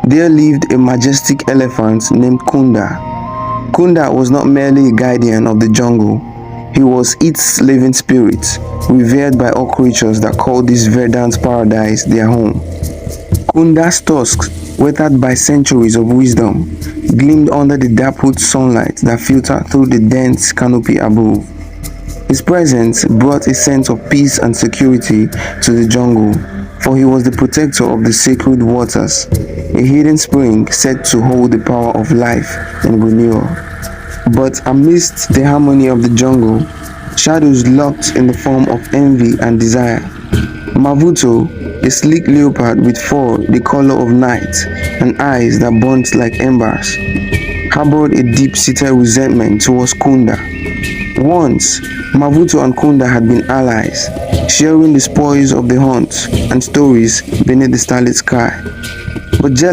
There lived a majestic elephant named Kunda. Kunda was not merely a guardian of the jungle, he was its living spirit, revered by all creatures that called this verdant paradise their home. Kunda's tusks, weathered by centuries of wisdom, gleamed under the dappled sunlight that filtered through the dense canopy above. His presence brought a sense of peace and security to the jungle, for he was the protector of the sacred waters, a hidden spring said to hold the power of life and renewal. But amidst the harmony of the jungle, shadows lurked in the form of envy and desire. Mavuto, a sleek leopard with fur the color of night and eyes that burnt like embers, harbored a deep-seated resentment towards Kunda. Once, Mavuto and Kunda had been allies, sharing the spoils of the hunt and stories beneath the starlit sky. But